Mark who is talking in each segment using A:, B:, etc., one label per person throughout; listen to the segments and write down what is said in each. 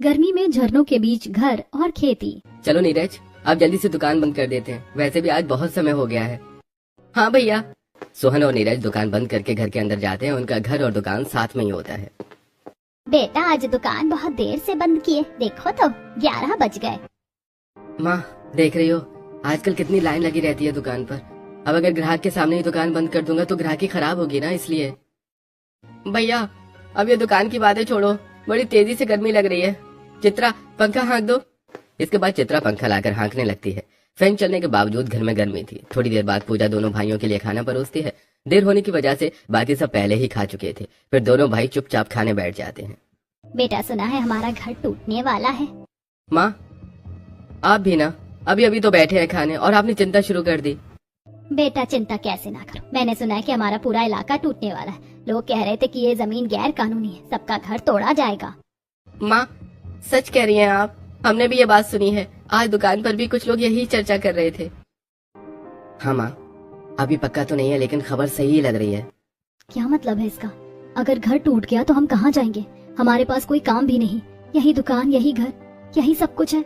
A: गर्मी में झरनों के बीच घर और खेती।
B: चलो नीरज, अब जल्दी से दुकान बंद कर देते हैं, वैसे भी आज बहुत समय हो गया है। हाँ भैया। सोहन और नीरज दुकान बंद करके घर के अंदर जाते हैं। उनका घर और दुकान साथ में ही होता है।
C: बेटा आज दुकान बहुत देर से बंद किए, देखो तो 11 बज गए।
B: माँ देख रही हो आजकल कितनी लाइन लगी रहती है दुकान पर। अब अगर ग्राहक के सामने ही दुकान बंद कर दूंगा तो ग्राहकी खराब होगी ना, इसलिए। भैया अब ये दुकान की बातें छोड़ो, बड़ी तेजी से गर्मी लग रही है। चित्रा पंखा हाँक दो। इसके बाद चित्रा पंखा लाकर हाँकने लगती है। फैन चलने के बावजूद घर में गर्मी थी। थोड़ी देर बाद पूजा दोनों भाइयों के लिए खाना परोसती है। देर होने की वजह से बाकी सब पहले ही खा चुके थे। फिर दोनों भाई चुपचाप खाने बैठ जाते हैं।
C: बेटा सुना है हमारा घर टूटने वाला है।
B: माँ आप भी ना, अभी अभी तो बैठे हैं खाने और आपने चिंता शुरू कर दी।
C: बेटा चिंता कैसे ना करो, मैंने सुना है कि हमारा पूरा इलाका टूटने वाला है। लोग कह रहे थे कि ये जमीन गैर कानूनी है, सबका घर तोड़ा जाएगा।
B: माँ सच कह रही हैं आप, हमने भी ये बात सुनी है। आज दुकान पर भी कुछ लोग यही चर्चा कर रहे थे। हाँ माँ, अभी पक्का तो नहीं है लेकिन खबर सही लग रही है।
A: क्या मतलब है इसका? अगर घर टूट गया तो हम कहाँ जाएंगे? हमारे पास कोई काम भी नहीं, यही दुकान, यही घर, यही सब कुछ है।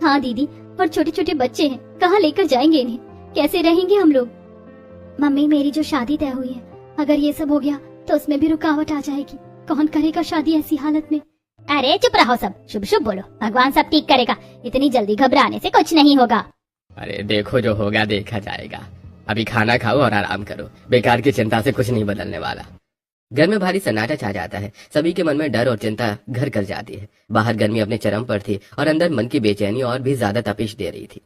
C: हाँ दीदी, और छोटे छोटे बच्चे हैं, कहाँ लेकर जाएंगे इन्हें? कैसे रहेंगे हम लोग? मम्मी मेरी जो शादी तय हुई है, अगर ये सब हो गया तो उसमें भी रुकावट आ जाएगी। कौन करेगा शादी ऐसी हालत में? अरे चुप रहो सब, शुभ शुभ बोलो, भगवान सब ठीक करेगा। इतनी जल्दी घबराने से कुछ नहीं होगा।
B: अरे देखो जो होगा देखा जाएगा। अभी खाना खाओ और आराम करो, बेकार की चिंता से कुछ नहीं बदलने वाला। घर में भारी सन्नाटा छा जाता है। सभी के मन में डर और चिंता घर कर जाती है। बाहर गर्मी अपने चरम पर थी और अंदर मन की बेचैनी और भी ज्यादा तपिश दे रही थी।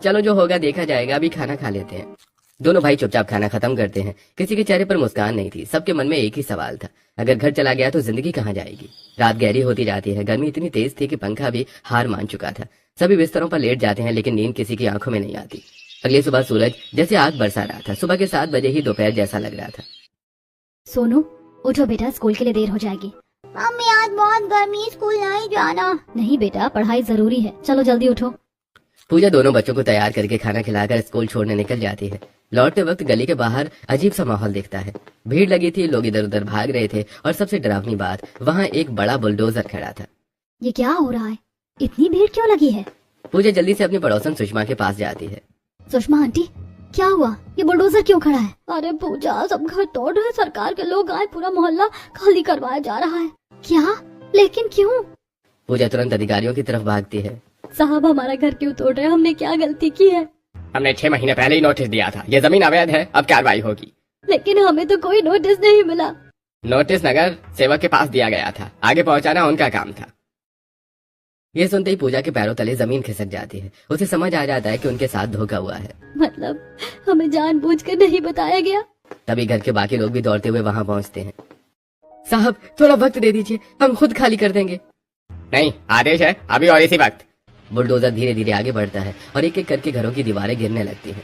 B: चलो जो होगा देखा जाएगा, अभी खाना खा लेते हैं। दोनों भाई चुपचाप खाना खत्म करते हैं। किसी के चेहरे पर मुस्कान नहीं थी। सबके मन में एक ही सवाल था, अगर घर चला गया तो जिंदगी कहाँ जाएगी। रात गहरी होती जाती है। गर्मी इतनी तेज थी कि पंखा भी हार मान चुका था। सभी बिस्तरों पर लेट जाते हैं लेकिन नींद किसी की आंखों में नहीं आती। अगली सुबह सूरज जैसे आग बरसा रहा था। सुबह के 7 बजे ही दोपहर जैसा लग रहा था।
A: सोनू उठो बेटा, स्कूल के लिए देर हो जाएगी।
C: मम्मी आज बहुत गर्मी, स्कूल नहीं जाना।
A: नहीं बेटा, पढ़ाई जरूरी है, चलो जल्दी उठो।
B: पूजा दोनों बच्चों को तैयार करके खाना खिलाकर स्कूल छोड़ने निकल जाती है। लौटते वक्त गली के बाहर अजीब सा माहौल दिखता है। भीड़ लगी थी, लोग इधर उधर भाग रहे थे और सबसे डरावनी बात, वहाँ एक बड़ा बुलडोजर खड़ा था।
A: ये क्या हो रहा है? इतनी भीड़ क्यों लगी है?
B: पूजा जल्दी से अपनी पड़ोसन सुषमा के पास जाती है।
A: सुषमा आंटी क्या हुआ? ये बुलडोजर क्यों खड़ा है? अरे पूजा, सब घर तोड़ रहे, सरकार के लोग आए, पूरा मोहल्ला खाली करवाया जा रहा है। क्या? लेकिन क्यों?
B: पूजा तुरंत अधिकारियों की तरफ भागती है।
A: साहब हमारा घर क्यों तोड़ रहे हैं? हमने क्या गलती की है?
B: हमने 6 महीने पहले ही नोटिस दिया था, ये जमीन अवैध है, अब कार्रवाई होगी।
A: लेकिन हमें तो कोई नोटिस नहीं मिला।
B: नोटिस नगर सेवक के पास दिया गया था, आगे पहुंचाना उनका काम था। ये सुनते ही पूजा के पैरों तले जमीन खिसक जाती है। उसे समझ आ जाता है कि उनके साथ धोखा हुआ है।
A: मतलब हमें जानबूझकर नहीं बताया गया?
B: तभी घर के बाकी लोग भी दौड़ते हुए वहाँ पहुँचते हैं। साहब थोड़ा वक्त दे दीजिए, हम खुद खाली कर देंगे। नहीं, आदेश है अभी और इसी वक्त। बुलडोजर धीरे धीरे आगे बढ़ता है और एक एक करके घरों की दीवारें गिरने लगती हैं।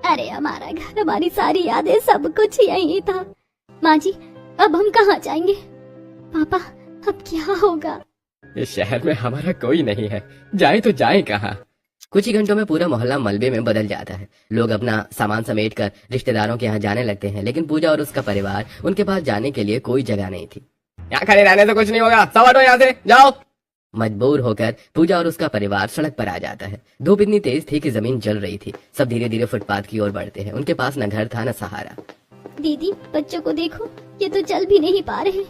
C: अरे हमारा घर, हमारी सारी यादें, सब कुछ यही था। माँ जी अब हम कहाँ जाएंगे? पापा अब क्या होगा?
B: इस शहर में हमारा कोई नहीं है, जाए तो जाए कहाँ। कुछ ही घंटों में पूरा मोहल्ला मलबे में बदल जाता है। लोग अपना सामान समेटकर रिश्तेदारों के यहाँ जाने लगते हैं, लेकिन पूजा और उसका परिवार, उनके पास जाने के लिए कोई जगह नहीं थी। यहाँ खड़े रहने से कुछ नहीं होगा, सब हटो यहाँ से, जाओ। मजबूर होकर पूजा और उसका परिवार सड़क पर आ जाता है। धूप इतनी तेज थी कि जमीन जल रही थी। सब धीरे धीरे फुटपाथ की ओर बढ़ते हैं। उनके पास न घर था न सहारा।
C: दीदी बच्चों को देखो, ये तो चल भी नहीं पा रहे।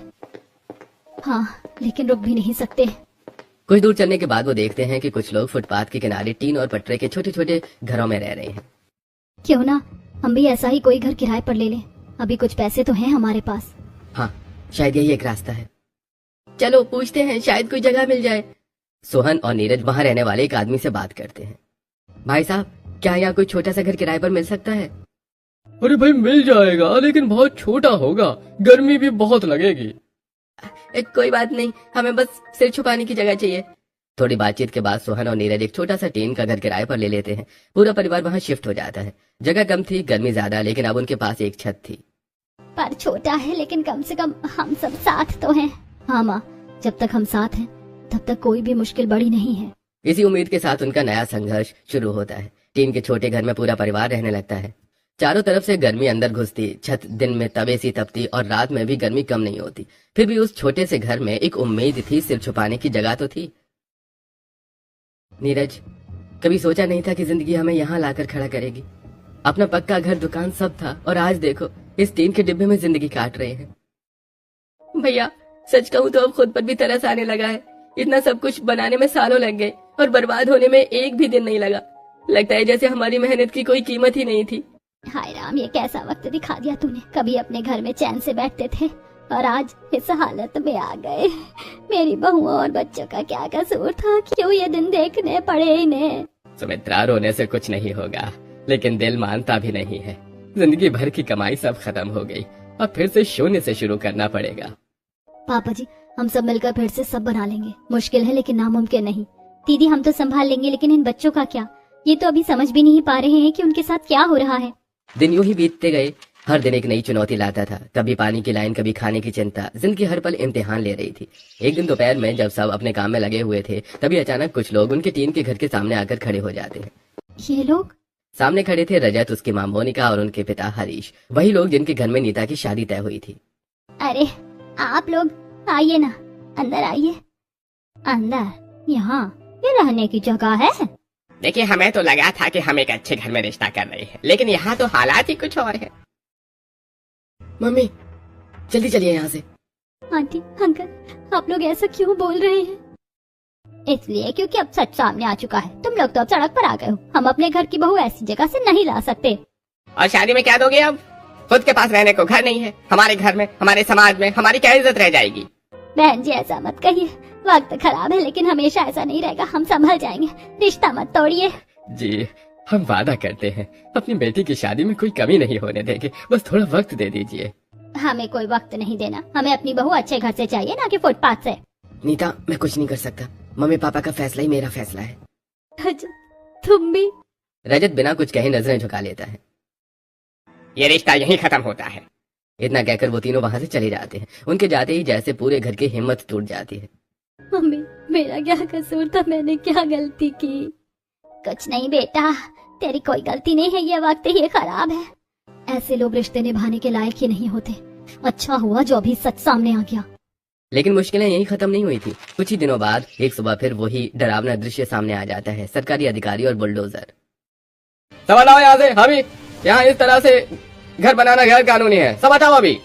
A: हाँ लेकिन रुक भी नहीं सकते।
B: कुछ दूर चलने के बाद वो देखते हैं कि कुछ लोग फुटपाथ के किनारे टीन और पटरे के छोटे छोटे घरों में रह रहे हैं।
A: क्यों ना हम भी ऐसा ही कोई घर किराए पर ले लें, अभी कुछ पैसे तो हैं हमारे पास।
B: हाँ शायद यही एक रास्ता है, चलो पूछते हैं, शायद कोई जगह मिल जाए। सोहन और नीरज वहाँ रहने वाले एक आदमी से बात करते हैं। भाई साहब क्या यहाँ कोई छोटा सा घर किराए पर मिल सकता है?
D: अरे भाई मिल जाएगा, लेकिन बहुत छोटा होगा, गर्मी भी बहुत लगेगी।
B: कोई बात नहीं, हमें बस सिर छुपाने की जगह चाहिए। थोड़ी बातचीत के बाद सोहन और नीरज एक छोटा सा टीन का घर किराए पर ले लेते हैं। पूरा परिवार वहाँ शिफ्ट हो जाता है। जगह कम थी, गर्मी ज्यादा, लेकिन अब उनके पास एक छत थी।
C: पर छोटा है लेकिन कम से कम हम सब साथ तो हैं।
A: हाँ माँ, जब तक हम साथ हैं तब तक कोई भी मुश्किल बड़ी नहीं है।
B: इसी उम्मीद के साथ उनका नया संघर्ष शुरू होता है। टीन के छोटे घर में पूरा परिवार रहने लगता है। चारों तरफ से गर्मी अंदर घुसती, छत दिन में तवे सी तपती और रात में भी गर्मी कम नहीं होती। फिर भी उस छोटे से घर में एक उम्मीद थी, सिर छुपाने की जगह तो थी। नीरज, कभी सोचा नहीं था कि जिंदगी हमें यहाँ लाकर खड़ा करेगी। अपना पक्का घर, दुकान सब था और आज देखो इस टीन के डिब्बे में जिंदगी काट रहे हैं। भैया सच कहूँ तो अब खुद पर भी तरस आने लगा है। इतना सब कुछ बनाने में सालों लग गए और बर्बाद होने में एक भी दिन नहीं लगा। लगता है जैसे हमारी मेहनत की कोई कीमत ही नहीं थी।
C: हाय राम, ये कैसा वक्त दिखा दिया तूने। कभी अपने घर में चैन से बैठते थे और आज इस हालत में आ गए। मेरी बहुओं और बच्चों का क्या कसूर था, क्यों ये दिन देखने पड़े इन्हें।
B: सुमित्रा, रोने से कुछ नहीं होगा, लेकिन दिल मानता भी नहीं है। जिंदगी भर की कमाई सब खत्म हो गई, अब फिर से शून्य से शुरू करना पड़ेगा।
C: पापा जी, हम सब मिलकर फिर से सब बना लेंगे। मुश्किल है लेकिन नामुमकिन नहीं। दीदी हम तो संभाल लेंगे, लेकिन इन बच्चों का क्या? ये तो अभी समझ भी नहीं पा रहे हैं कि उनके साथ क्या हो रहा है।
B: दिन यूं ही बीतते गए। हर दिन एक नई चुनौती लाता था। कभी पानी की लाइन, कभी खाने की चिंता। जिंदगी हर पल इम्तिहान ले रही थी। एक दिन दोपहर में जब सब अपने काम में लगे हुए थे, तभी अचानक कुछ लोग उनके टीन के घर के सामने आकर खड़े हो जाते हैं।
C: ये लोग?
B: सामने खड़े थे रजत, उसकी मां मोनिका और उनके पिता हरीश, वही लोग जिनके घर में नीता की शादी तय हुई थी।
C: अरे आप लोग आइए ना, अंदर आइए। अंदर? यहाँ ये रहने की जगह है?
B: देखिए, हमें तो लगा था कि हम एक अच्छे घर में रिश्ता कर रहे हैं, लेकिन यहाँ तो हालात ही कुछ और है। मम्मी जल्दी चलिए यहाँ से।
C: आंटी, अंकल, आप लोग ऐसा क्यों बोल रहे हैं? इसलिए क्योंकि अब सच सामने आ चुका है। तुम लोग तो अब सड़क पर आ गए हो। हम अपने घर की बहू ऐसी जगह से नहीं ला सकते।
B: और शादी में क्या दोगे? अब खुद के पास रहने को घर नहीं है। हमारे घर में, हमारे समाज में हमारी क्या इज्जत रह जाएगी?
C: बहन जी ऐसा मत कहिए। वक्त खराब है लेकिन हमेशा ऐसा नहीं रहेगा। हम संभल जाएंगे। रिश्ता मत तोड़िए।
B: जी, हम वादा करते हैं अपनी बेटी की शादी में कोई कमी नहीं होने देंगे। बस थोड़ा वक्त दे दीजिए।
C: हमें कोई वक्त नहीं देना। हमें अपनी बहू अच्छे घर से चाहिए, ना कि फुटपाथ से।
B: नीता, मैं कुछ नहीं कर सकता। मम्मी पापा का फैसला ही मेरा फैसला है।
C: रजत, तुम भी?
B: रजत बिना कुछ कहे नजरें झुका लेता है। ये रिश्ता यहीं खत्म होता है। इतना कहकर वो तीनों वहाँ से चले जाते हैं। उनके जाते ही जैसे पूरे घर की हिम्मत टूट जाती है।
C: मम्मी, मेरा क्या कसूर था? मैंने क्या गलती की? कुछ नहीं बेटा, तेरी कोई गलती नहीं है। ये वक्त ही खराब है। ऐसे लोग रिश्ते निभाने के लायक ही नहीं होते। अच्छा हुआ जो अभी सच सामने आ गया।
B: लेकिन मुश्किलें यहीं खत्म नहीं हुई थी। कुछ ही दिनों बाद एक सुबह फिर वही डरावना दृश्य सामने आ जाता है। सरकारी अधिकारी और बुलडोजर। सब हटाओ यहाँ से। अभी यहाँ इस तरह से घर बनाना गैर कानूनी है। सब हटाओ अभी।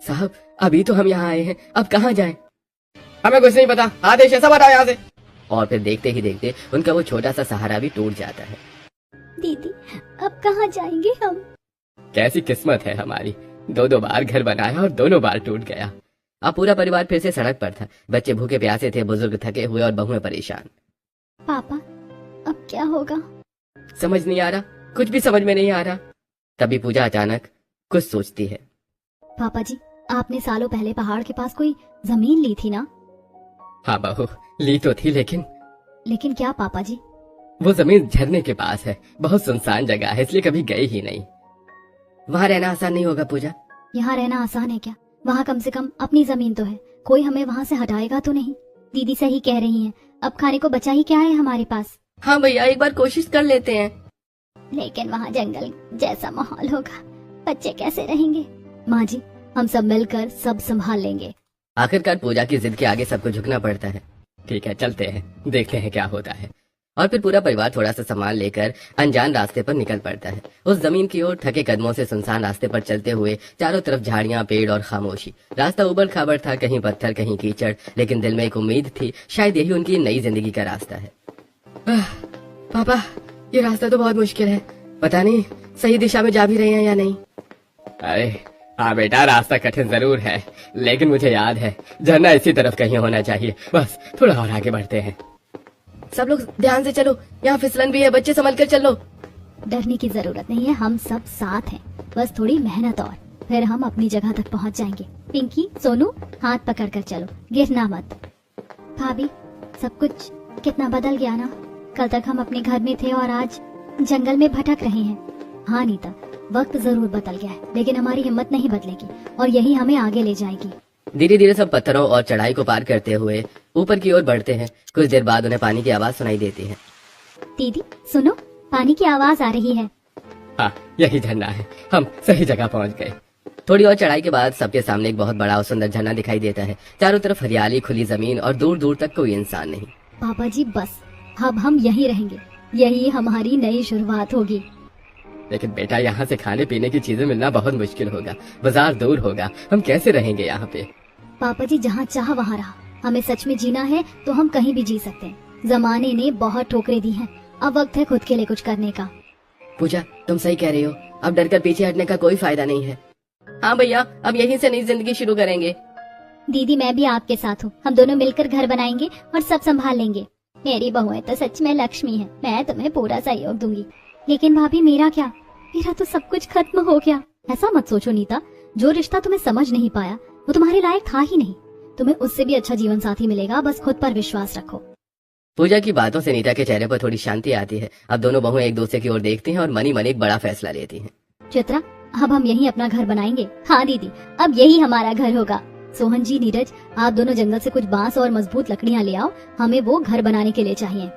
B: साहब, अभी तो हम यहाँ आए हैं, अब कहाँ जाएं? हमें कुछ नहीं पता, आदेश है, सब हटाओ यहाँ से। और फिर देखते ही देखते उनका वो छोटा सा सहारा भी टूट जाता है।
C: दीदी, अब कहाँ जाएंगे हम?
B: कैसी किस्मत है हमारी। दो बार घर बनाया और दोनों बार टूट गया। अब पूरा परिवार फिर से सड़क पर था। बच्चे भूखे प्यासे थे, बुजुर्ग थके हुए और बहुएं परेशान।
C: पापा, अब क्या होगा?
B: समझ नहीं आ रहा, कुछ भी समझ में नहीं आ रहा। तभी पूजा अचानक कुछ सोचती है।
C: पापा जी, आपने सालों पहले पहाड़ के पास कोई जमीन ली थी ना?
B: हाँ बहू, ली तो थी,
C: लेकिन क्या पापा जी?
B: वो जमीन झरने के पास है। बहुत सुनसान जगह है, इसलिए कभी गई ही नहीं। वहाँ रहना आसान नहीं होगा पूजा।
C: यहाँ रहना आसान है क्या? वहाँ कम से कम अपनी जमीन तो है। कोई हमें वहाँ से हटाएगा तो नहीं? दीदी सही कह रही हैं। अब खाने को बचा ही क्या है हमारे पास?
B: हाँ भैया, एक बार कोशिश कर लेते हैं।
C: लेकिन वहाँ जंगल जैसा माहौल होगा, बच्चे कैसे रहेंगे? माँ जी, हम सब मिलकर सब संभाल लेंगे।
B: आखिरकार पूजा की जिद के आगे सबको झुकना पड़ता है। ठीक है, चलते हैं, देखते हैं क्या होता है। और फिर पूरा परिवार थोड़ा सा सामान लेकर अनजान रास्ते पर निकल पड़ता है। उस जमीन की ओर थके कदमों से सुनसान रास्ते पर चलते हुए चारों तरफ झाड़ियां, पेड़ और खामोशी। रास्ता उबड़ खाबड़ था, कहीं पत्थर कहीं कीचड़, लेकिन दिल में एक उम्मीद थी, शायद यही उनकी नई जिंदगी का रास्ता है। पापा, ये रास्ता तो बहुत मुश्किल है। पता नहीं सही दिशा में जा भी रहे हैं या नहीं। अरे हाँ बेटा, रास्ता कठिन जरूर है, लेकिन मुझे याद है झरना इसी तरफ कहीं होना चाहिए। बस थोड़ा और आगे बढ़ते हैं। सब लोग ध्यान से चलो, यहाँ फिसलन भी है, बच्चे संभल कर चलो।
C: डरने की जरूरत नहीं है, हम सब साथ हैं। बस थोड़ी मेहनत और फिर हम अपनी जगह तक पहुँच जाएंगे। पिंकी, सोनू, हाथ पकड़ कर चलो, गिरना मत। भाभी, सब कुछ कितना बदल गया ना। कल तक हम अपने घर में थे और आज जंगल में भटक रहे हैं। हाँ नीता, वक्त जरूर बदल गया है, लेकिन हमारी हिम्मत नहीं बदलेगी और यही हमें आगे ले जाएगी।
B: धीरे धीरे सब पत्थरों और चढ़ाई को पार करते हुए ऊपर की ओर बढ़ते हैं। कुछ देर बाद उन्हें पानी की आवाज सुनाई देती है।
C: दीदी सुनो, पानी की आवाज आ रही है।
B: हाँ, यही झरना है। हम सही जगह पहुंच गए। थोड़ी और चढ़ाई के बाद सबके सामने एक बहुत बड़ा और सुंदर झरना दिखाई देता है। चारों तरफ हरियाली, खुली जमीन और दूर दूर तक कोई इंसान नहीं।
A: पापा जी बस, अब हम यहीं रहेंगे, यही हमारी नई शुरुआत होगी।
B: लेकिन बेटा, यहाँ से खाने पीने की चीजें मिलना बहुत मुश्किल होगा, बाजार दूर होगा, हम कैसे रहेंगे यहाँ पे?
A: पापा जी जहाँ चाह वहाँ रहा, हमें सच में जीना है तो हम कहीं भी जी सकते हैं। जमाने ने बहुत ठोकरें दी हैं, अब वक्त है खुद के लिए कुछ करने का।
B: पूजा, तुम सही कह रही हो, अब डर कर पीछे हटने का कोई फायदा नहीं है। हाँ भैया, अब यहीं से नई जिंदगी शुरू करेंगे।
A: दीदी मैं भी आपके साथ हूँ, हम दोनों मिलकर घर बनाएंगे और सब संभाल लेंगे। मेरी बहुएं तो सच में लक्ष्मी है, मैं तुम्हें पूरा सहयोग दूंगी। लेकिन भाभी मेरा क्या, मेरा तो सब कुछ खत्म हो गया। ऐसा मत सोचो नीता, जो रिश्ता तुम्हें समझ नहीं पाया वो तुम्हारे लायक था ही नहीं। तुम्हें उससे भी अच्छा जीवन साथी मिलेगा, बस खुद पर विश्वास रखो।
B: पूजा की बातों से नीता के चेहरे पर थोड़ी शांति आती है। अब दोनों बहुएं एक दूसरे की ओर देखती हैं और मनी मन एक बड़ा फैसला लेती हैं।
A: चित्रा, अब हम यहीं अपना घर बनाएंगे। हाँ दीदी, अब यही हमारा घर होगा। सोहन जी, नीरज, आप दोनों जंगल से कुछ बांस और मजबूत लकड़ियाँ ले आओ, हमें वो घर बनाने के लिए चाहिए।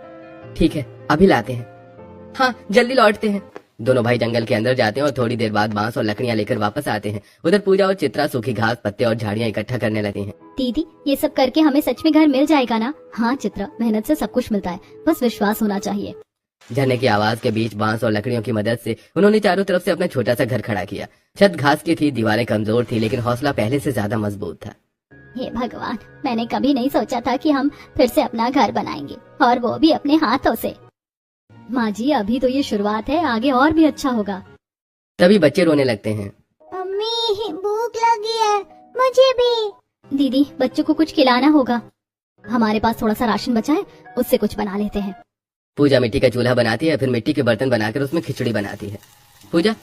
B: ठीक है, अभी लाते हैं। हाँ, जल्दी लौटते हैं। दोनों भाई जंगल के अंदर जाते हैं और थोड़ी देर बाद बांस और लकड़ियाँ लेकर वापस आते हैं। उधर पूजा और चित्रा सूखी घास, पत्ते और झाड़ियाँ इकट्ठा करने लगती हैं।
A: दीदी, ये सब करके हमें सच में घर मिल जाएगा ना? हाँ चित्रा, मेहनत से सब कुछ मिलता है, बस विश्वास होना चाहिए।
B: झरने की आवाज के बीच बांस और लकड़ियों की मदद से उन्होंने चारों तरफ से अपना छोटा सा घर खड़ा किया। छत घास की थी, दीवारें कमजोर थी, लेकिन हौसला पहले से ज्यादा मजबूत था।
A: हे भगवान, मैंने कभी नहीं सोचा था कि हम फिर से अपना घर बनाएंगे, और वो भी अपने हाथों से। माँ जी, अभी तो ये शुरुआत है, आगे और भी अच्छा होगा।
B: तभी बच्चे रोने लगते हैं।
A: मम्मी, भूख लगी है मुझे भी। दीदी, बच्चों को कुछ खिलाना होगा। हमारे पास थोड़ा सा राशन बचा है, उससे कुछ बना लेते हैं।
B: पूजा मिट्टी का चूल्हा बनाती है, फिर मिट्टी के बर्तन बनाकर उसमें खिचड़ी बनाती है। पूजा,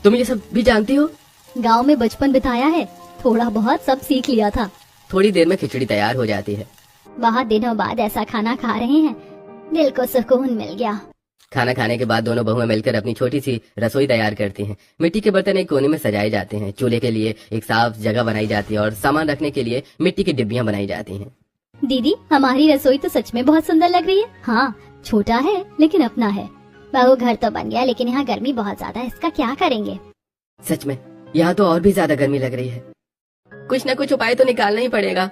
B: तुम ये सब भी जानती हो?
A: गांव में बचपन बिताया है, थोड़ा बहुत सब सीख लिया था।
B: थोड़ी देर में खिचड़ी तैयार हो जाती है।
A: बहुत दिनों बाद ऐसा खाना खा रहे हैं, दिल को सुकून मिल गया।
B: खाना खाने के बाद दोनों बहुएं मिलकर अपनी छोटी सी रसोई तैयार करती हैं। मिट्टी के बर्तन एक कोने में सजाए जाते हैं, चूल्हे के लिए एक साफ जगह बनाई जाती है और सामान रखने के लिए मिट्टी की डिब्बियां बनाई जाती हैं।
A: दीदी, हमारी रसोई तो सच में बहुत सुंदर लग रही है। हाँ, छोटा है लेकिन अपना है। बहू, घर तो बन गया, लेकिन यहाँ गर्मी बहुत ज्यादा है, इसका क्या करेंगे?
B: सच में यहाँ तो और भी ज्यादा गर्मी लग रही है। कुछ न कुछ उपाय तो निकालना ही पड़ेगा।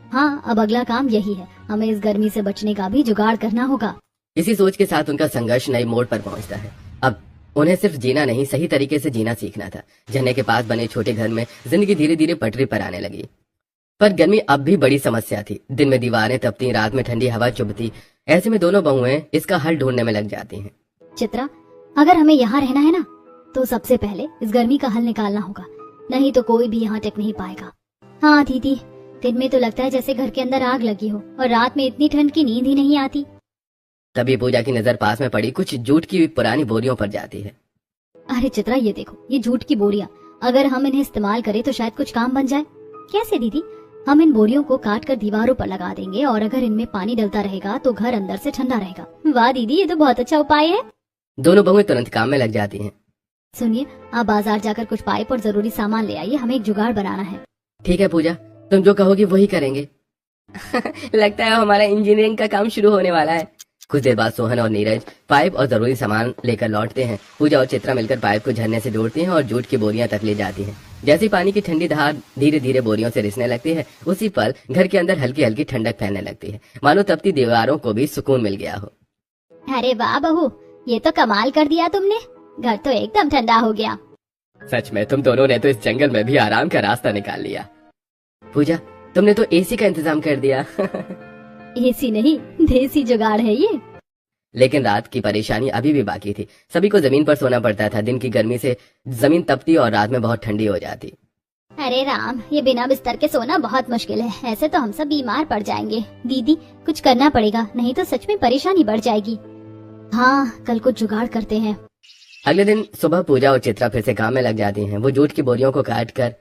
A: हाँ, अब अगला काम यही है, हमें इस गर्मी से बचने का भी जुगाड़ करना होगा।
B: इसी सोच के साथ उनका संघर्ष नए मोड़ पर पहुंचता है। अब उन्हें सिर्फ जीना नहीं, सही तरीके से जीना सीखना था। झरने के पास बने छोटे घर में जिंदगी धीरे धीरे पटरी पर आने लगी। पर गर्मी अब भी बड़ी समस्या थी। दिन में दीवारें तपती, रात में ठंडी हवा चुभती। ऐसे में दोनों बहुएं इसका हल ढूंढने में लग जाती हैं।
A: चित्रा, अगर हमें यहाँ रहना है ना, तो सबसे पहले इस गर्मी का हल निकालना होगा, नहीं तो कोई भी यहाँ टिक नहीं पाएगा। हाँ दीदी, दिन में तो लगता है जैसे घर के अंदर आग लगी हो, और रात में इतनी ठंड की नींद ही नहीं आती।
B: तभी पूजा की नजर पास में पड़ी कुछ जूट की पुरानी बोरियों पर जाती है।
A: अरे चित्रा, ये देखो, ये जूट की बोरियां, अगर हम इन्हें इस्तेमाल करें तो शायद कुछ काम बन जाए। कैसे दीदी? हम इन बोरियों को काट कर दीवारों पर लगा देंगे, और अगर इनमें पानी डलता रहेगा तो घर अंदर से ठंडा रहेगा। वाह दीदी, ये तो बहुत अच्छा उपाय है।
B: दोनों बहुएं तुरंत काम में लग जाती हैं।
A: सुनिए, आप बाजार जाकर कुछ पाइप और जरूरी सामान ले आइए, हमें एक जुगाड़ बनाना है।
B: ठीक है पूजा, तुम जो कहोगी वही करेंगे। लगता है हमारा इंजीनियरिंग का काम शुरू होने वाला है। कुछ देर बाद सोहन और नीरज पाइप और जरूरी सामान लेकर लौटते हैं। पूजा और चित्रा मिलकर पाइप को झरने से जोड़ती हैं और जूट की बोरियां तक ले जाती हैं। जैसे पानी की ठंडी धार धीरे धीरे बोरियों से रिसने लगती है, उसी पल घर के अंदर हल्की हल्की ठंडक फैलने लगती है, मानो तपती दीवारों को भी सुकून मिल गया हो।
A: अरे वाह बहू, ये तो कमाल कर दिया तुमने, घर तो एकदम ठंडा हो गया।
B: सच में तुम दोनों ने तो इस जंगल में भी आराम का रास्ता निकाल लिया। पूजा, तुमने तो एसी का इंतजाम कर दिया।
A: एसी नहीं, देसी जुगाड़ है ये।
B: लेकिन रात की परेशानी अभी भी बाकी थी। सभी को जमीन पर सोना पड़ता था। दिन की गर्मी से जमीन तपती और रात में बहुत ठंडी हो जाती।
A: अरे राम, ये बिना बिस्तर के सोना बहुत मुश्किल है, ऐसे तो हम सब बीमार पड़ जाएंगे। दीदी, कुछ करना पड़ेगा, नहीं तो सच में परेशानी बढ़ जाएगी। हाँ, कल कुछ जुगाड़ करते हैं।
B: अगले दिन सुबह पूजा और चित्रा फिर से काम में लग जाती हैं। वो जूट की बोरियों को काट कर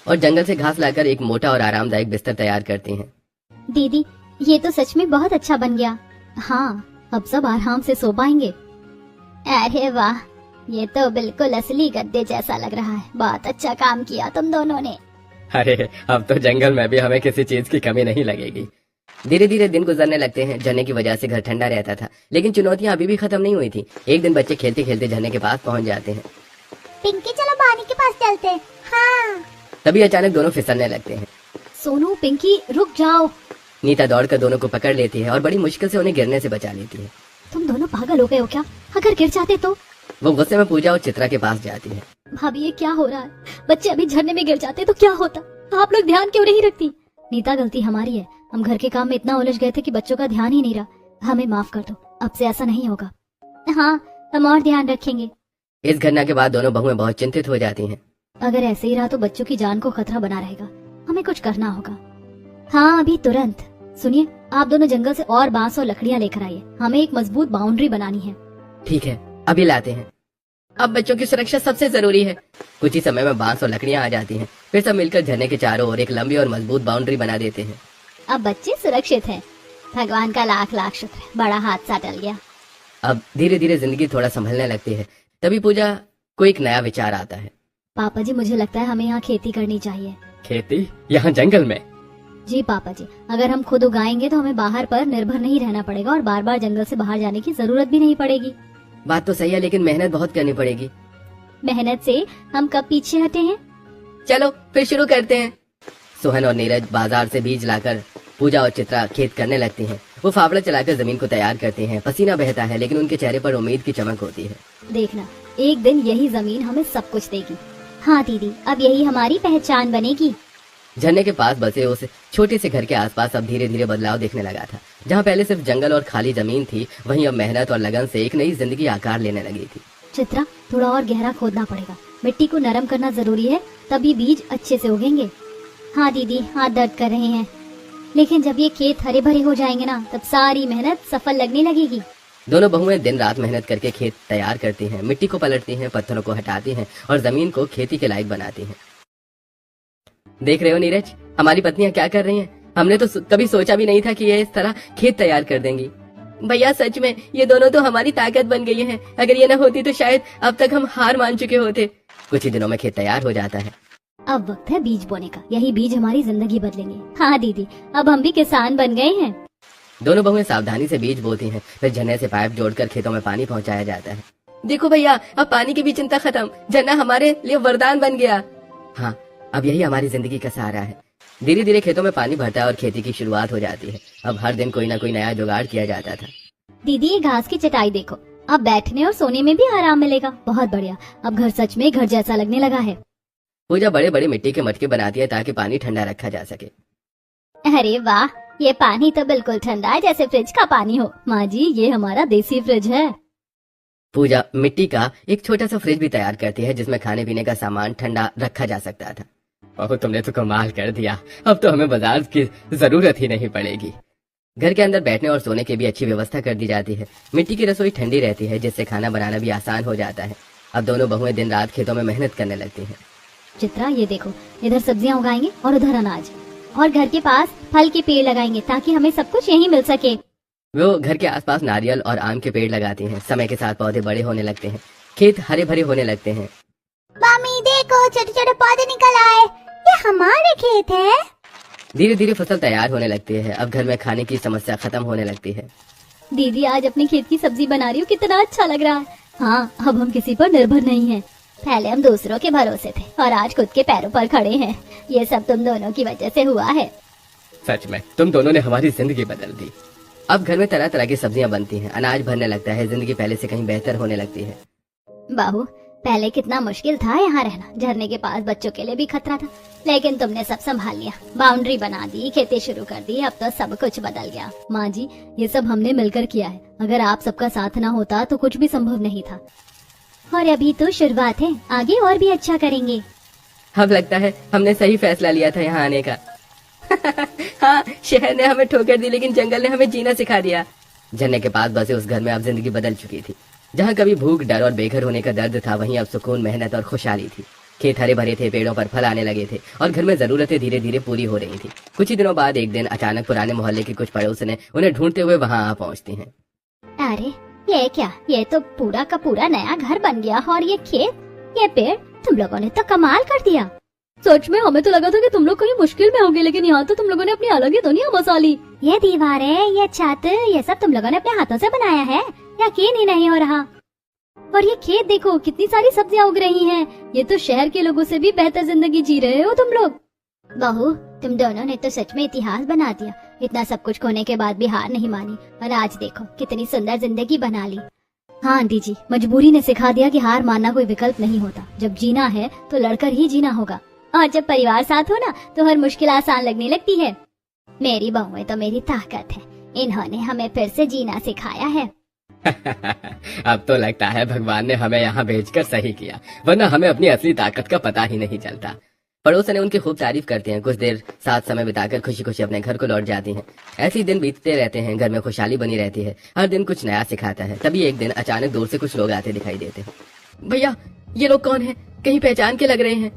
B: और जंगल से घास लाकर एक मोटा और आरामदायक बिस्तर तैयार करती हैं।
A: दीदी, ये तो सच में बहुत अच्छा बन गया। हाँ, अब सब आराम से सो पाएंगे। अरे वाह, ये तो बिल्कुल असली गद्दे जैसा लग रहा है। बहुत अच्छा काम किया तुम दोनों ने।
B: अरे अब तो जंगल में भी हमें किसी चीज की कमी नहीं लगेगी। धीरे धीरे दिन गुजरने लगते हैं। झरने की वजह से घर ठंडा रहता था, लेकिन चुनौतियां अभी भी खत्म नहीं हुई थी। एक दिन बच्चे खेलते खेलते झरने के पास पहुंच जाते हैं।
C: पिंकी चलो पानी के पास चलते हैं। हाँ।
B: तभी अचानक दोनों फिसलने लगते हैं।
A: सोनू, पिंकी, रुक जाओ।
B: नीता दौड़कर दोनों को पकड़ लेती है और बड़ी मुश्किल से उन्हें गिरने से बचा लेती है।
A: तुम दोनों पागल हो गए हो क्या? अगर गिर जाते तो?
B: वो गुस्से में पूजा और चित्रा के पास जाती है।
A: भाभी ये क्या हो रहा है? बच्चे अभी झरने में गिर जाते तो क्या होता? आप लोग ध्यान क्यों नहीं रखती? नीता, गलती हमारी है। हम घर के काम में इतना उलझ गए थे कि बच्चों का ध्यान ही नहीं रहा। हमें माफ कर दो, अब से ऐसा नहीं होगा। हाँ, हम और ध्यान रखेंगे।
B: इस घटना के बाद दोनों बहुएं बहुत चिंतित हो जाती हैं।
A: अगर ऐसे ही रहा तो बच्चों की जान को खतरा बना रहेगा। हमें कुछ करना होगा। हाँ, अभी तुरंत। सुनिए, आप दोनों जंगल से और बांस और लकड़ियाँ लेकर आइए। हमें एक मजबूत बाउंड्री बनानी है।
B: ठीक है, अभी लाते हैं। अब बच्चों की सुरक्षा सबसे जरूरी है। कुछ ही समय में बांस और लकड़ियां आ जाती हैं। फिर सब मिलकर झरने के चारों ओर एक लंबी और मजबूत बाउंड्री बना देते हैं।
A: अब बच्चे सुरक्षित हैं। भगवान का लाख लाख शुक्र, बड़ा हादसा टल गया।
B: अब धीरे धीरे जिंदगी थोड़ा संभलने लगती है। तभी पूजा को एक नया विचार आता है।
A: पापा जी, मुझे लगता है हमें यहाँ खेती करनी चाहिए।
D: खेती? यहाँ जंगल में?
A: जी पापा जी, अगर हम खुद उगाएंगे तो हमें बाहर पर निर्भर नहीं रहना पड़ेगा और बार बार जंगल से बाहर जाने की जरूरत भी नहीं पड़ेगी।
B: बात तो सही है, लेकिन मेहनत बहुत करनी पड़ेगी।
A: मेहनत से हम कब पीछे हटे हैं?
B: चलो फिर शुरू करते हैं। सोहन और नीरज बाजार से बीज लाकर पूजा और चित्रा खेत करने लगती हैं। वो फावड़ा चलाकर जमीन को तैयार करते हैं। पसीना बहता है, लेकिन उनके चेहरे पर उम्मीद की चमक होती है।
A: देखना, एक दिन यही जमीन हमें सब कुछ देगी। हाँ दीदी, अब यही हमारी पहचान बनेगी।
B: झरने के पास बसे उस छोटे से घर के आसपास अब धीरे धीरे बदलाव दिखने लगा था। जहाँ पहले सिर्फ जंगल और खाली जमीन थी, वहीं अब मेहनत और लगन से एक नई जिंदगी आकार लेने लगी थी।
A: चित्रा, थोड़ा और गहरा खोदना पड़ेगा। मिट्टी को नरम करना जरूरी है, तभी बीज अच्छे से उगेंगे। हाँ दीदी, हाथ दर्द कर रहे हैं, लेकिन जब ये खेत हरे भरे हो जाएंगे ना, तब सारी मेहनत सफल लगने लगेगी।
B: दोनों बहुएं दिन रात मेहनत करके खेत तैयार करती हैं। मिट्टी को पलटती हैं, पत्थरों को हटाती हैं और जमीन को खेती के लायक बनाती हैं। देख रहे हो नीरज, हमारी पत्नियां क्या कर रही हैं? हमने तो कभी सोचा भी नहीं था कि ये इस तरह खेत तैयार कर देंगी। भैया सच में ये दोनों तो हमारी ताकत बन गई हैं। अगर ये न होती तो शायद अब तक हम हार मान चुके होते। कुछ ही दिनों में खेत तैयार हो जाता है।
A: अब वक्त है बीज बोने का। यही बीज हमारी जिंदगी बदलेंगे। हाँ दीदी, अब हम भी किसान बन गए हैं।
B: दोनों बहुएं सावधानी से बीज बोती हैं। फिर झरने से पाइप जोड़कर खेतों में पानी पहुंचाया जाता है। देखो भैया, अब पानी की भी चिंता खत्म। झरना हमारे लिए वरदान बन गया। हाँ, अब यही हमारी जिंदगी का सहारा है। धीरे धीरे खेतों में पानी भरता है और खेती की शुरुआत हो जाती है। अब हर दिन कोई ना कोई नया जुगाड़ किया जाता था।
A: दीदी, ये घास की चटाई देखो, अब बैठने और सोने में भी आराम मिलेगा। बहुत बढ़िया, अब घर सच में घर जैसा लगने लगा है।
B: पूजा बड़े बड़े मिट्टी के मटके बनाती है ताकि पानी ठंडा रखा जा सके।
A: अरे वाह, ये पानी तो बिल्कुल ठंडा है, जैसे फ्रिज का पानी हो। माँ जी, ये हमारा देसी फ्रिज है।
B: पूजा मिट्टी का एक छोटा सा फ्रिज भी तैयार करती है, जिसमें खाने पीने का सामान ठंडा रखा जा सकता था।
D: ओह, तुमने तो कमाल कर दिया। अब तो हमें बाजार की जरूरत ही नहीं पड़ेगी।
B: घर के अंदर बैठने और सोने की भी अच्छी व्यवस्था कर दी जाती है। मिट्टी की रसोई ठंडी रहती है, जिससे खाना बनाना भी आसान हो जाता है। अब दोनों बहुएं दिन रात खेतों में मेहनत करने लगती हैं।
A: चित्रा, ये देखो, इधर सब्जियां उगाएंगे और उधर अनाज, और घर के पास फल के पेड़ लगाएंगे ताकि हमें सब कुछ यहीं मिल सके।
B: वो घर के आसपास नारियल और आम के पेड़ लगाती हैं। समय के साथ पौधे बड़े होने लगते हैं। खेत हरे भरे होने लगते हैं।
C: मम्मी देखो, छोटे छोटे पौधे निकल आए। ये हमारे खेत है।
B: धीरे धीरे फसल तैयार होने लगती है। अब घर में खाने की समस्या खत्म होने लगती है।
A: दीदी, आज अपने खेत की सब्जी बना रही हूँ, कितना अच्छा लग रहा है। हाँ, अब हम किसी पर निर्भर नहीं हैं। पहले हम दूसरों के भरोसे थे और आज खुद के पैरों पर खड़े हैं। ये सब तुम दोनों की वजह से हुआ है।
D: सच में तुम दोनों ने हमारी जिंदगी बदल दी।
B: अब घर में तरह तरह की सब्जियां बनती हैं। अनाज भरने लगता है। जिंदगी पहले से कहीं बेहतर होने लगती है।
A: बाबू, पहले कितना मुश्किल था यहाँ रहना। झरने के पास बच्चों के लिए भी खतरा था, लेकिन तुमने सब संभाल लिया। बाउंड्री बना दी, खेती शुरू कर दी, अब तो सब कुछ बदल गया। माँ जी, ये सब हमने मिलकर किया है। अगर आप सबका साथ ना होता तो कुछ भी संभव नहीं था। और अभी तो शुरुआत है, आगे और भी अच्छा करेंगे।
B: अब लगता है हमने सही फैसला लिया था यहाँ आने का। हाँ, शहर ने हमें ठोकर दी, लेकिन जंगल ने हमें जीना सिखा दिया। झरने के पास बसे उस घर में अब जिंदगी बदल चुकी थी। जहाँ कभी भूख, डर और बेघर होने का दर्द था, वहीं अब सुकून, मेहनत और खुशहाली थी। खेत हरे भरे थे, पेड़ों पर फल आने लगे थे और घर में जरूरतें धीरे धीरे पूरी हो रही थी। कुछ ही दिनों बाद एक दिन अचानक पुराने मोहल्ले की कुछ पड़ोसने उन्हें ढूंढते हुए वहाँ आ पहुँचती हैं।
A: अरे ये क्या, ये तो पूरा का पूरा नया घर बन गया। और ये खेत, ये पेड़, तुम लोगों ने तो कमाल कर दिया।
C: सच में हमें तो लगा था कि तुम लोग कहीं मुश्किल में होंगे, लेकिन यहाँ तो तुम लोगों ने अपनी अलग ही दुनिया बसा ली।
A: ये दीवारें, ये छत, ये सब तुम लोगों ने अपने हाथों से बनाया है, यकीन ही नहीं हो रहा।
C: और ये खेत देखो, कितनी सारी सब्जियां उग रही हैं। ये तो शहर के लोगों से भी बेहतर जिंदगी जी रहे हो तुम लोग।
A: बहू, तुम दोनों ने तो सच में इतिहास बना दिया। इतना सब कुछ खोने के बाद भी हार नहीं मानी, और आज देखो कितनी सुंदर जिंदगी बना ली।
C: हाँ आंटी जी, मजबूरी ने सिखा दिया कि हार मानना कोई विकल्प नहीं होता। जब जीना है तो लड़कर ही जीना होगा, और जब परिवार साथ हो ना तो हर मुश्किल आसान लगने लगती है।
A: मेरी बहुएं तो मेरी ताकत है, इन्होंने हमें फिर से जीना सिखाया है।
B: अब तो लगता है भगवान ने हमें यहाँ भेजकर सही किया, वरना हमें अपनी असली ताकत का पता ही नहीं चलता। पड़ोसन उनकी खूब तारीफ करते हैं, कुछ देर साथ समय बिताकर खुशी खुशी अपने घर को लौट जाती हैं। ऐसे ही दिन बीतते रहते हैं, घर में खुशहाली बनी रहती है, हर दिन कुछ नया सिखाता है। तभी एक दिन अचानक दूर से कुछ लोग आते दिखाई देते हैं। भैया, ये लोग कौन है? कहीं पहचान के लग रहे हैं।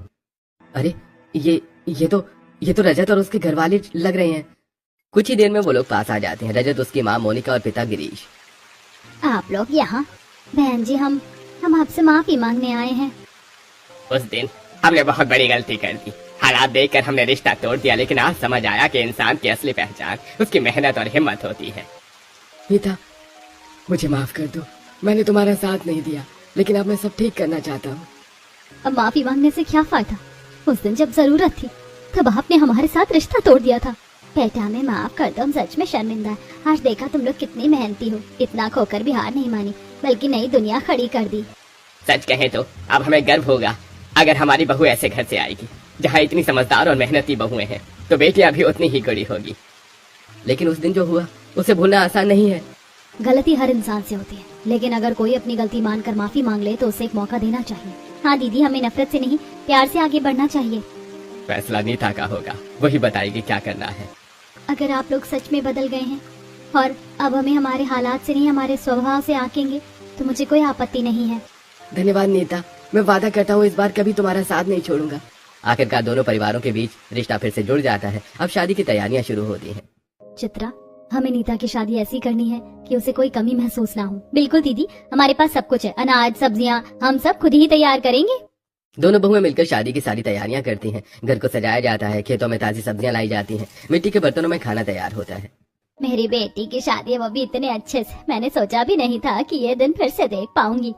B: अरे ये तो रजत और उसके घर वाले लग रहे हैं। कुछ ही देर में वो लोग पास आ जाते हैं, रजत, उसकी माँ मोनिका और पिता गिरीश।
A: आप लोग यहाँ?
C: बहन जी, हम आपसे माफी मांगने आए हैं।
B: उस दिन हमने बहुत बड़ी गलती कर दी। हालात देखकर हमने रिश्ता तोड़ दिया, लेकिन आज समझ आया कि इंसान की असली पहचान उसकी मेहनत और हिम्मत होती है।
D: पिता, मुझे माफ कर दो, मैंने तुम्हारा साथ नहीं दिया, लेकिन अब मैं सब ठीक करना चाहता हूँ।
C: अब माफी मांगने से क्या फायदा? उस दिन जब जरूरत थी तब आपने हमारे साथ रिश्ता तोड़ दिया था।
A: बेटा, हमें माफ कर दो, हम सच में शर्मिंदा है। आज देखा तुम लोग कितनी मेहनती हो, इतना खोकर भी हार नहीं मानी, बल्कि नई दुनिया खड़ी कर दी।
B: सच कहे तो अब हमें गर्व होगा अगर हमारी बहू ऐसे घर से आएगी जहाँ इतनी समझदार और मेहनती बहुएं हैं, तो बेटियां भी उतनी ही कड़ी होगी। लेकिन उस दिन जो हुआ उसे भूलना आसान नहीं है।
C: गलती हर इंसान से होती है, लेकिन अगर कोई अपनी गलती मानकर माफी मांग ले तो उसे एक मौका देना चाहिए।
A: हाँ दीदी, हमें नफरत से नहीं, प्यार से आगे बढ़ना चाहिए।
B: फैसला नीता का होगा, वही बताएगी क्या करना है।
C: अगर आप लोग सच में बदल गए हैं और अब हमें हमारे हालात से नहीं हमारे स्वभाव से आंकेंगे तो मुझे कोई आपत्ति नहीं है।
D: धन्यवाद नीता, मैं वादा करता हूँ इस बार कभी तुम्हारा साथ नहीं छोड़ूंगा।
B: आखिरकार दोनों परिवारों के बीच रिश्ता फिर से जुड़ जाता है। अब शादी की तैयारियां शुरू होती हैं।
C: चित्रा, हमें नीता की शादी ऐसी करनी है कि उसे कोई कमी महसूस ना हो।
A: बिल्कुल दीदी, हमारे पास सब कुछ है, अनाज, सब्जियाँ, हम सब खुद ही तैयार करेंगे।
B: दोनों बहुएं मिलकर शादी की सारी तैयारियां करती हैं। घर को सजाया जाता है, खेतों में ताजी सब्जियां लाई जाती हैं, मिट्टी के बर्तनों में खाना तैयार होता है।
A: मेरी बेटी की शादी है, वो भी इतने अच्छे से। मैंने सोचा भी नहीं था कि ये दिन फिर से देख पाऊंगी।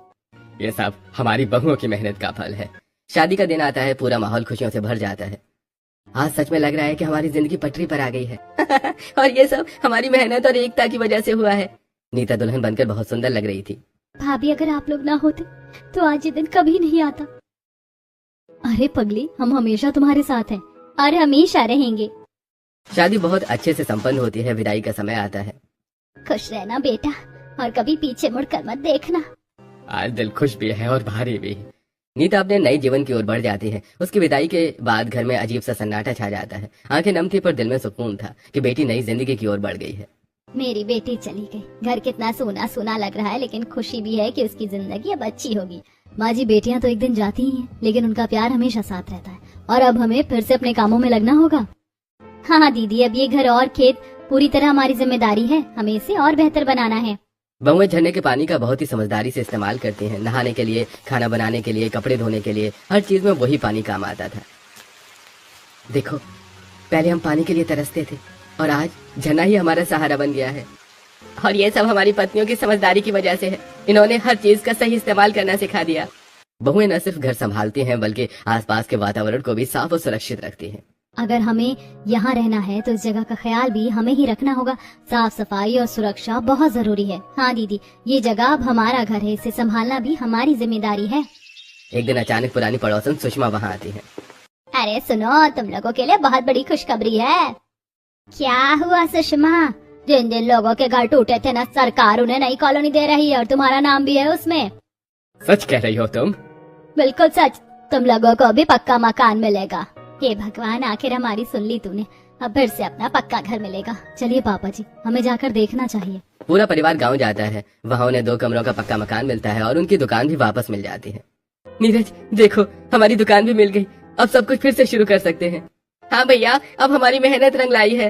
B: ये सब हमारी बहुओं की मेहनत का फल है। शादी का दिन आता है, पूरा माहौल खुशियों से भर जाता है। आज सच में लग रहा है कि हमारी जिंदगी पटरी पर आ गई है। और ये सब हमारी मेहनत और एकता की वजह से हुआ है। नीता दुल्हन बनकर बहुत सुंदर लग रही थी।
C: भाभी, अगर आप लोग ना होते तो आज ये दिन कभी नहीं आता। अरे पगली, हम हमेशा तुम्हारे साथ हैं
A: और हमेशा रहेंगे।
B: शादी बहुत अच्छे से संपन्न होती है। विदाई का समय आता है।
A: खुश रहना बेटा, और कभी पीछे मुड़कर मत देखना।
B: आज दिल खुश भी है और भारी भी। नीता अपने नए जीवन की ओर बढ़ जाती है। उसकी विदाई के बाद घर में अजीब सा सन्नाटा छा जाता है। आंखें नम थी पर दिल में सुकून था कि बेटी नई जिंदगी की ओर बढ़ गई है।
A: मेरी बेटी चली गई, घर कितना सूना सूना लग रहा है, लेकिन खुशी भी है कि उसकी जिंदगी अब अच्छी होगी।
C: माँ जी, बेटियां तो एक दिन जाती ही हैं, लेकिन उनका प्यार हमेशा साथ रहता है। और अब हमें फिर से अपने कामों में लगना होगा।
A: हाँ दीदी, अब ये घर और खेत पूरी तरह हमारी जिम्मेदारी है। हमें इसे और बेहतर बनाना है।
B: बहुएं झरने के पानी का बहुत ही समझदारी से इस्तेमाल करती हैं। नहाने के लिए, खाना बनाने के लिए, कपड़े धोने के लिए, हर चीज में वही पानी काम आता था। देखो, पहले हम पानी के लिए तरसते थे और आज झरना ही हमारा सहारा बन गया है। और ये सब हमारी पत्नियों की समझदारी की वजह से है। इन्होंने हर चीज का सही इस्तेमाल करना सिखा दिया। बहुएं न सिर्फ घर संभालती हैं, बल्कि आसपास के वातावरण को भी साफ और सुरक्षित रखती हैं।
C: अगर हमें यहाँ रहना है तो इस जगह का ख्याल भी हमें ही रखना होगा। साफ सफाई और सुरक्षा बहुत जरूरी है।
A: हाँ दीदी, ये जगह अब हमारा घर है, इसे संभालना भी हमारी जिम्मेदारी है।
B: एक दिन अचानक पुरानी पड़ोसन सुषमा वहाँ आती है।
A: अरे सुनो, तुम लोगों के लिए बहुत बड़ी खुशखबरी है। क्या हुआ सुषमा? जिन जिन लोगों के घर टूटे थे ना, सरकार उन्हें नई कॉलोनी दे रही है और तुम्हारा नाम भी है उसमें।
B: सच कह रही हो तुम?
A: बिल्कुल सच, तुम लोगों को भी पक्का मकान मिलेगा। हे भगवान, आखिर हमारी सुन ली तूने। अब फिर से अपना पक्का घर मिलेगा।
C: चलिए पापा जी, हमें जाकर देखना चाहिए।
B: पूरा परिवार गांव जाता है। वहाँ उन्हें 2 कमरों का पक्का मकान मिलता है और उनकी दुकान भी वापस मिल जाती है। नीरज, देखो, हमारी दुकान भी मिल गई। अब सब कुछ फिर से शुरू कर सकते हैं। हाँ भैया, अब हमारी मेहनत रंग लाई है।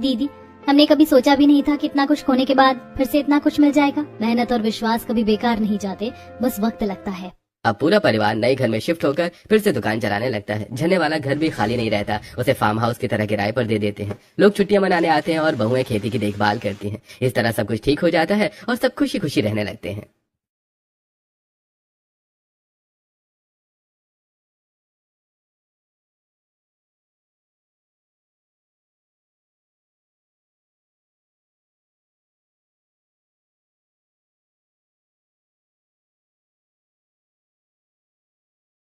C: दीदी, हमने कभी सोचा भी नहीं था कि इतना कुछ खोने के बाद फिर से इतना कुछ मिल जाएगा। मेहनत और विश्वास कभी बेकार नहीं जाते, बस वक्त लगता है।
B: अब पूरा परिवार नए घर में शिफ्ट होकर फिर से दुकान चलाने लगता है। झन्ने वाला घर भी खाली नहीं रहता, उसे फार्म हाउस की तरह किराए पर दे देते हैं। लोग छुट्टियां मनाने आते हैं और बहुएं खेती की देखभाल करती हैं। इस तरह सब कुछ ठीक हो जाता है और सब खुशी खुशी रहने लगते हैं।